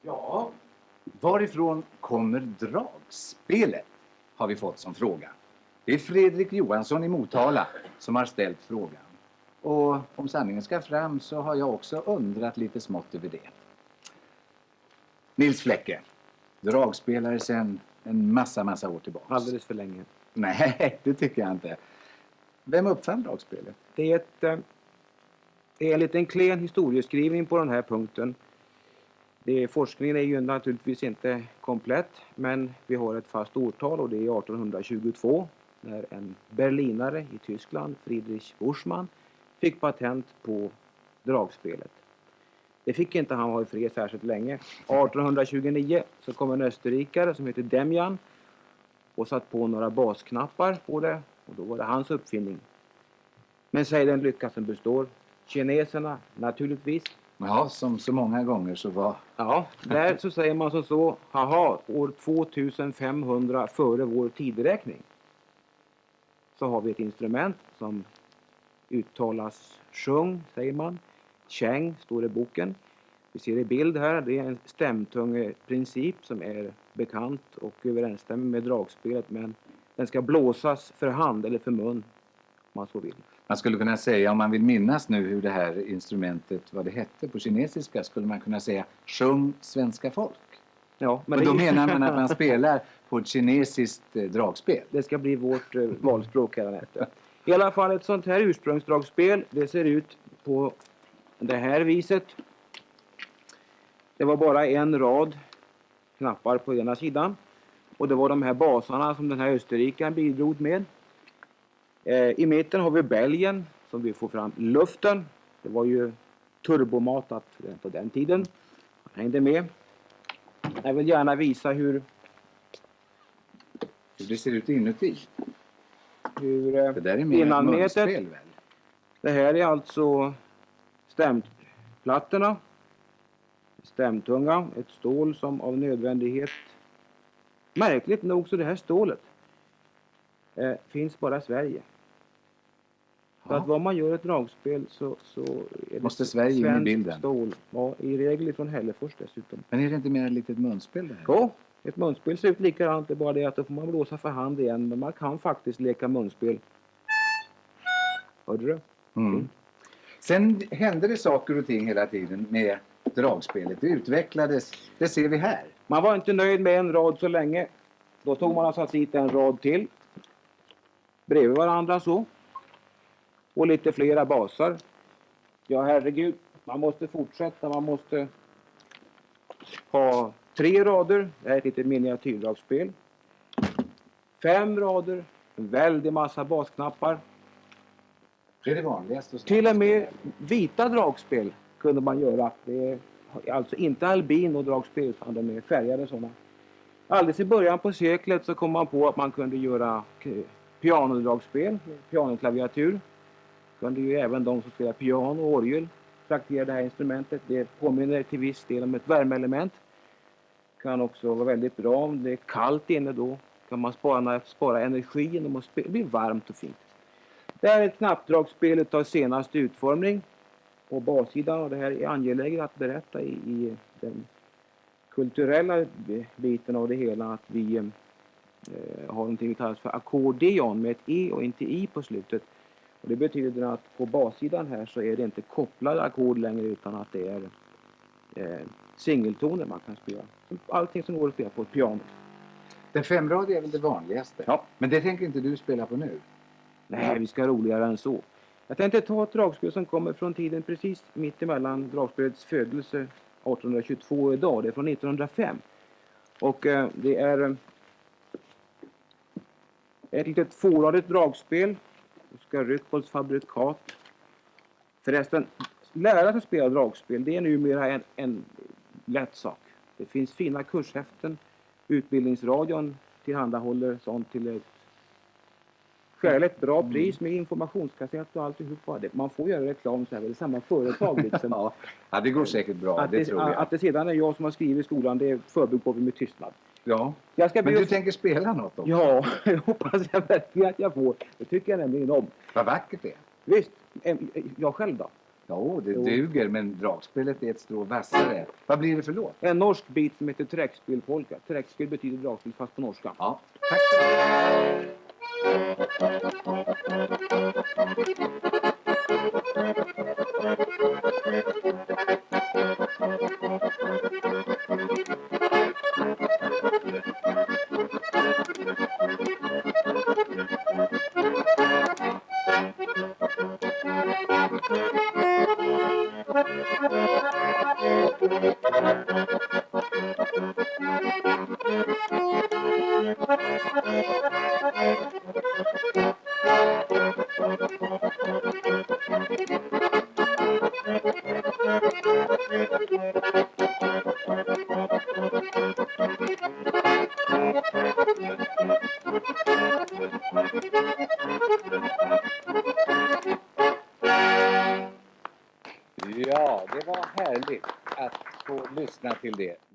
Ja, varifrån kommer dragspelet? Har vi fått som fråga. Det är Fredrik Johansson i Motala som har ställt frågan. Och om sanningen ska fram så har jag också undrat lite smått över det. Nils Fläcke, dragspelare sedan en massa år tillbaka. Alldeles för länge. Nej, det tycker jag inte. Vem uppfann dragspelet? Det är en liten klen historieskrivning på den här punkten. Forskningen är ju naturligtvis inte komplett, men vi har ett fast årtal och det är 1822 när en berlinare i Tyskland, Friedrich Buschmann, fick patent på dragspelet. Det fick inte han ha i fred särskilt länge. 1829 så kom en österrikare som heter Demjan och satt på några basknappar på det, och då var det hans uppfinning. Men säg den lycka som består. Kineserna naturligtvis. Ja, som så många gånger så var... Ja, där så säger man så, haha, år 2500 före vår tideräkning så har vi ett instrument som uttalas sjung, säger man. Cheng står det i boken. Vi ser i bild här, det är en stämtungeprincip som är bekant och överensstämmer med dragspelet, men den ska blåsas för hand eller för mun om man så vill. Man skulle kunna säga, om man vill minnas nu hur det här instrumentet, vad det hette på kinesiska, skulle man kunna säga sjung svenska folk. Ja, men och då menar man att man spelar på ett kinesiskt dragspel. Det ska bli vårt valspråk här efter. I alla fall ett sånt här ursprungsdragspel, det ser ut på det här viset. Det var bara en rad knappar på ena sidan. Och det var de här basarna som den här österrikaren bidrog med. I mitten har vi bälgen som vi får fram luften. Det var ju turbomatat på den tiden. Jag hängde med. Jag vill gärna visa hur det ser ut inuti. Hur det där är mer munspel, väl? Det här är alltså stämplattorna. Stämtunga, ett stål som av nödvändighet, märkligt nog så det här stålet finns bara i Sverige. För att vad man gör ett dragspel så är det måste Sverige in i bilden. Stål. Ja, i regel från Hällefors dessutom. Men är det inte mer ett litet munspel det här? Ja, ett munspel ser ut likadant, det är bara det att då får man blåsa för hand igen, men man kan faktiskt leka munspel. Hörde du? Mm. Sen hände det saker och ting hela tiden med dragspelet. Det utvecklades, det ser vi här. Man var inte nöjd med en rad så länge. Då tog man alltså dit en rad till. Bredvid varandra så. Och lite flera basar. Ja, herregud. Man måste fortsätta. Man måste ha 3 rader. Det här är ett litet miniatyrdragspel. 5 rader. En väldig massa basknappar. Det är det vanligaste. Till och med vita dragspel kunde man göra. Det är alltså inte albino-dragspel utan de är färgade sådana. Alldeles i början på seklet så kom man på att man kunde göra pianodragspel, pianoklaviatur. Kunde ju även de som spelar piano och orgel traktera det här instrumentet. Det påminner till viss del om ett värmeelement. Kan också vara väldigt bra om det är kallt inne då. Kan man spara energi genom att det blir varmt och fint. Det här är ett knappdragspel av senaste utformning på bassidan, och det här är angeläget att berätta i den kulturella biten av det hela, att vi har någonting vi kallar för ackordeon med ett e och inte i på slutet. Och det betyder att på bassidan här så är det inte kopplade ackord längre, utan att det är singeltoner man kan spela. Allting som går att spela på ett piano. Den 5-radiga är väl det vanligaste? Ja. Men det tänker inte du spela på nu? Nej, vi ska roligare än så. Jag tänkte ta ett dragspel som kommer från tiden precis mitt emellan dragspelets födelse 1822 och idag. Det är från 1905. Och det är ett litet 2-radigt dragspel. Oskar Ryckholts fabrikat. Förresten, lära sig spela dragspel, det är numera en lätt sak. Det finns fina kurshäften. Utbildningsradion tillhandahåller sånt till ett skäligt bra pris med informationskassett och alltihopa. Man får göra reklam så här, det är samma företag liksom. Ja, det går säkert bra, att det tror jag. Att det sedan är jag som har skrivit i skolan, det förbygger vi med tystnad. Ja, jag ska men du tänker spela något också? Ja, jag hoppas jag verkligen att jag får. Det tycker jag nämligen om. Vad vackert det är. Visst, jag själv då? Jo, det Jo. duger, men dragspelet är ett strå vassare. Vad blir det för låt? En norsk bit som heter Träckspelpolka. Träckspel betyder dragspel fast på norska. Ja, tack så mycket. Ja, det var härligt att få lyssna till det.